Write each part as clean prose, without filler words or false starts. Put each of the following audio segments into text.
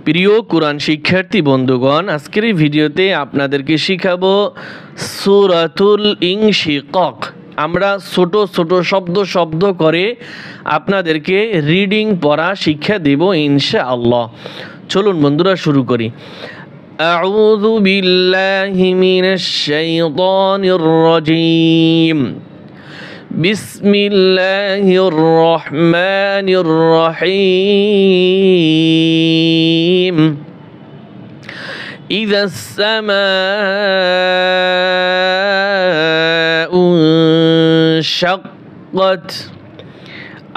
প্রিয় কোরআন শিক্ষার্থী বন্ধুগণ, আজকের এই ভিডিওতে আপনাদেরকে শিখাবো সূরাতুল ইনশিকাক। আমরা ছোট ছোট শব্দ করে আপনাদেরকে রিডিং পড়া শিক্ষা দেব ইনশাআল্লাহ। চলুন বন্ধুরা শুরু করি। আউযু বিল্লাহি মিনাশ শাইতানির রাজীম। বিসমিল্লাহির রহমানির রহিম। ইযাস সামাউ ইনশাক্কাত।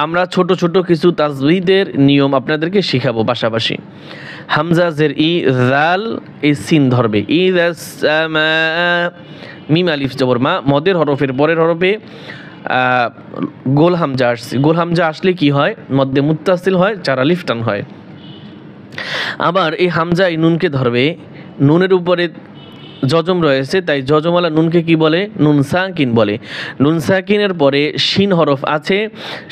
আমরা ছোট ছোট কিছু তাজবিদের নিয়ম আপনাদেরকে শেখাবো পাশাপাশি। হামজা জের ই, জাল এই সিন ধরবে। ইযাস সামা, মিম আলিফ জবর মা, মদের হরফের পরের হরফে গোল হামজা আসছে। গোল হামজা আসলে কি হয়? মধ্যে মুত্তাসিল হয়, চার আলিফ টান হয়। আবার এই হামজা এই নুনকে ধরবে, নুনের উপরে জজম রয়েছে, তাই জজমওয়ালা নুনকে কি বলে? নুন সাকিন বলে। নুন সাকিনের পরে শিন হরফ আছে,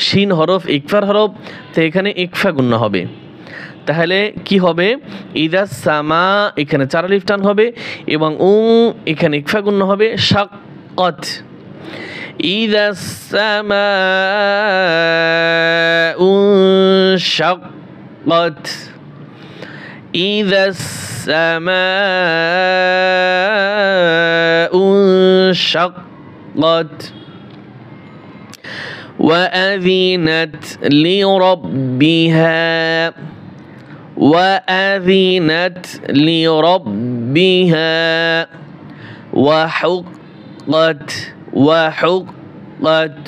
শিন হরফ ইকফার হরফ, তো এখানে ইকফা গুণ্য হবে। তাহলে কি হবে? ইযাস সামা, এখানে চার আলিফ টান হবে এবং এখানে ইকফা গুণ্য হবে। শাক্কাত, ইযাস সামাউ ইনশাক্কাত, ইযাস সামাউ ইনশাক্কাত। وأذنت لربها، وأذنت لربها وحقت، وحقت،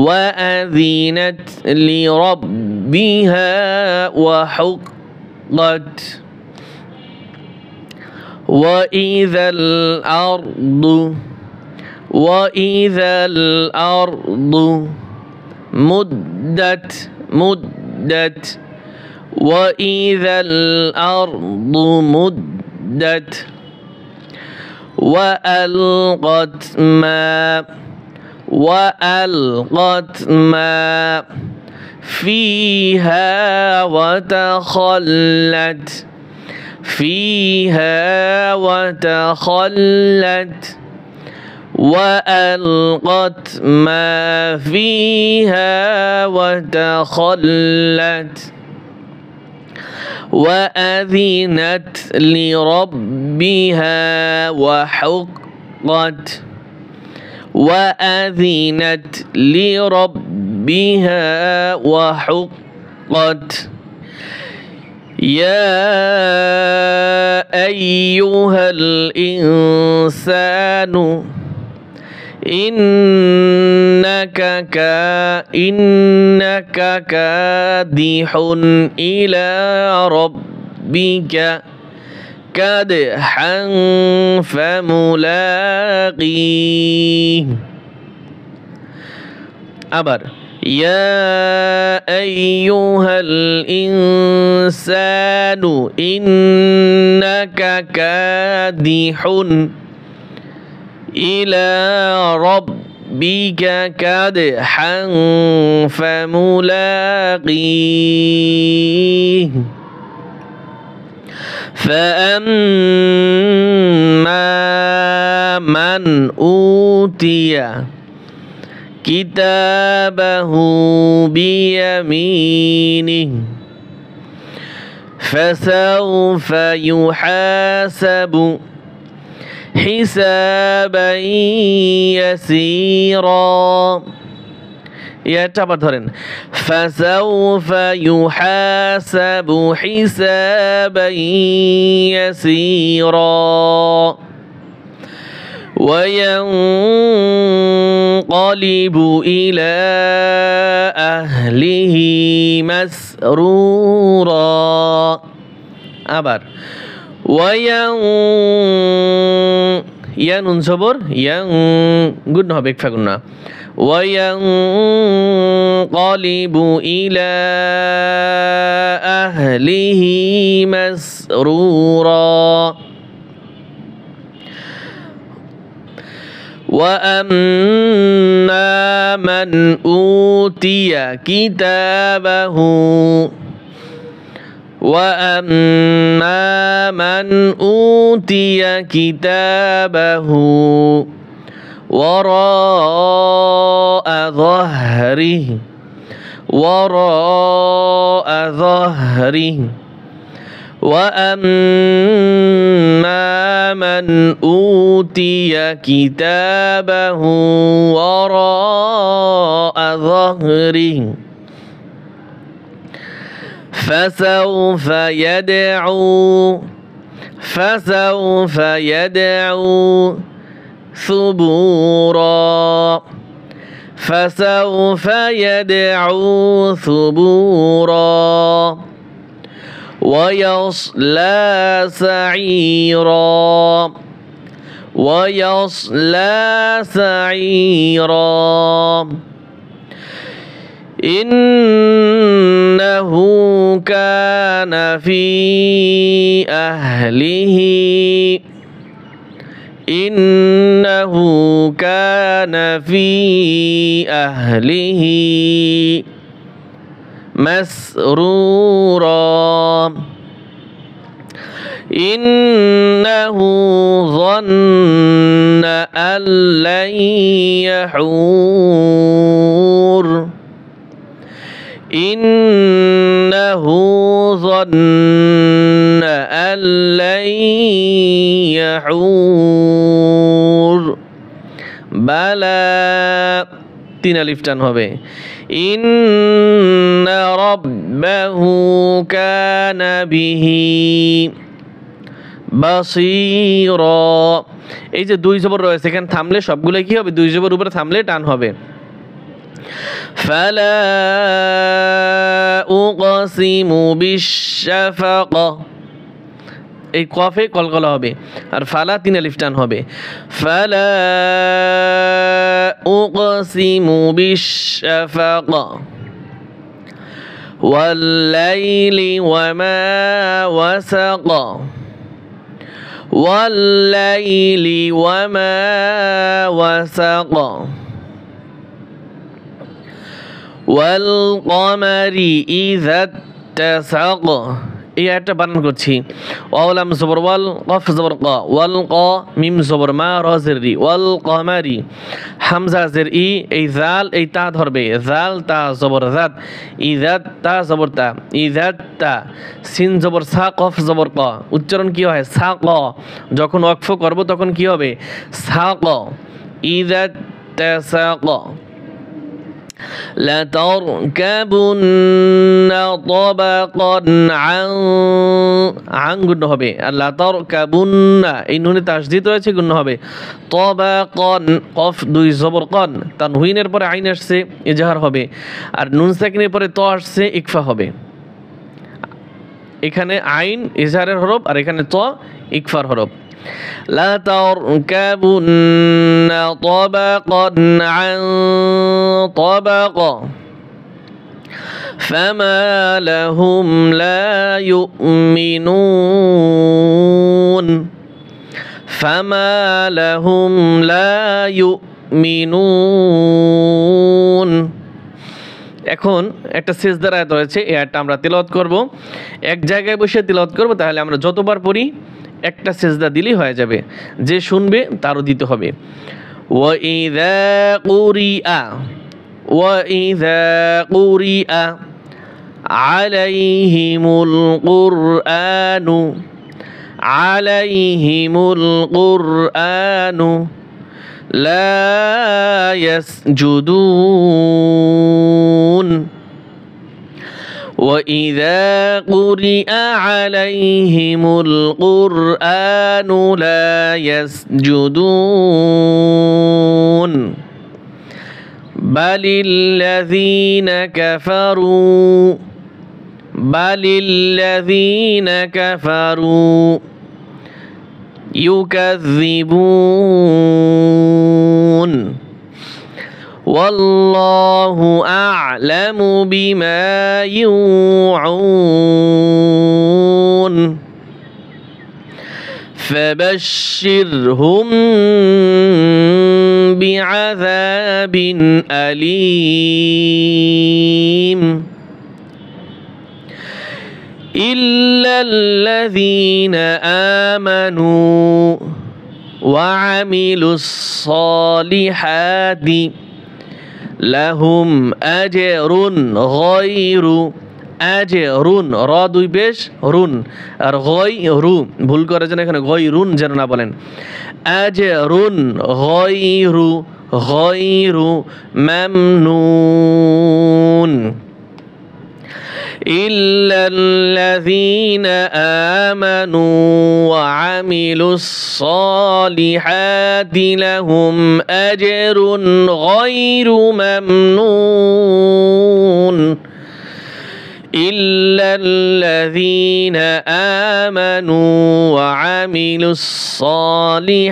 وأذنت لربها وحقت. وإذا الأرض، وإذا الأرض مدت، مدت، وإذا الأرض مدت. وألقت ما، وألقت ما فيها وتخلت، فيها وتخلت. وألقت ما فيها وتخلت. وأذنت لربها وحقت، وأذنت لربها وحقت. يا أيها الإنسان إنك كادح إلى ربك كدحا فملاقيه. আবার يا أيها الإنسان إنك كادح إلى ربك كدحا فملاقيه. فأما من أوتي كتابه بيمينه فسوف يحاسب حسابا يسيرا. এটা আবার ধরেন। فسوف يحاسب حسابا يسيرا وينقلب إلى أهله مسرورا. আবার ইয়ানুন জবর ইয়াং, গুণ হবে ইকফা গুণ না। ওয়ায়ানকালিবু ইলা আহলিহি মাসরুরা। وأما من أوتي كتابه وأما من أوتي كتابه وراء ظهره وراء ظهره وأما من أوتي كتابه وراء ظهره فسوف يدعو ثبورا فسوف يدعو ثبورا ويصلى سعيرا إنه كان في أهله مسرورا إنه ظن أن لن يحور বালা তিন আলিফ টান হবে ইন্না রাব্বাহু কানা বিহি বাসীরা। এই যে দুই জবর রয়েছে এখানে থামলে সবগুলো কি হবে? দুই জবর উপরে থামলে টান হবে। ফালা উকসিমু বিশ-শাফাক, এই কফে কলকলা হবে আর ফালা তিন আলিফ টান হবে। ফালা উকসিমু বিশ-শাফাক ওয়াল লাইলি ওয়া মা ওয়াসাক ওয়াল লাইলি ওয়া মা ওয়াসাক ওয়াল কমারি ইযা ইত্তাসাক। এই একটা বানান করছি ওয়ালাম জবর ওয়াল কফ জবর ক ওয়াল ক মিম জবর মা র জের রি ওয়াল কমারি হামজা জের ই এই জাল এই তা ধরবে জাল তা জবর জাত ইজাত তা জবর তা ইজাত তা সিন জবর সা কফ জবর ক উচ্চারণ কি হয় সা ক, যখন ওয়াকফ করব তখন কি হবে সা ক ইজাত তাসাক। لتركبن طبقا عن গুণ হবে আর লাতারকাবুন্না এই নুনে তাসদীদ রয়েছে গুণ হবে তবাকন কফ দুই জবর কন তানউইনের পরে আইন আসছে ইজহার হবে আর নুন সাকিনের পরে ত আসছে ইকফা হবে। এখানে আইন ইজহারের হরফ আর এখানে ত ইকফার হরফ। لتركبن طبقا عن طبق فما لهم لا يؤمنون এখন একটা সিজদার আয়াত রয়েছে, এই আয়াতটা আমরা তিলাওয়াত করব। এক জায়গায় বসে তিলাওয়াত করব, তাহলে আমরা যতবার পড়ি একটা সিজদা দিলেই হয়ে যাবে, যে শুনবে তারও দিতে হবে। وَإِذَا قُرِئَ عَلَيْهِمُ الْقُرْآنُ لَا يَسْجُدُونَ وَإِذَا قُرِئَ عَلَيْهِمُ الْقُرْآنُ لَا يَسْجُدُونَ بَلِ الَّذِينَ كَفَرُوا يُكَذِّبُونَ والله أعلم بما يوعون فبشرهم بعذاب أليم ইল্লাল্লাযীনা আমানু ওয়া আমিলুস সালিহাতি লাহুম আজরুন গায়রু আজরুন র দুই পেশ রুন আর গায়রু ভুল করে যেন এখানে গায়রুন যেন না বলেন আজরুন গায়রু গায়রু মামনুন إلا الذين آمنوا وعملوا الصالحات لهم أجر غير ممنون إلا الذين آمنوا وعملوا الصالحات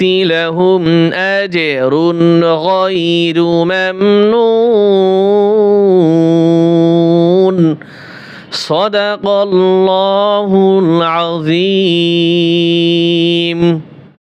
لهم أجر غير ممنون صدق الله العظيم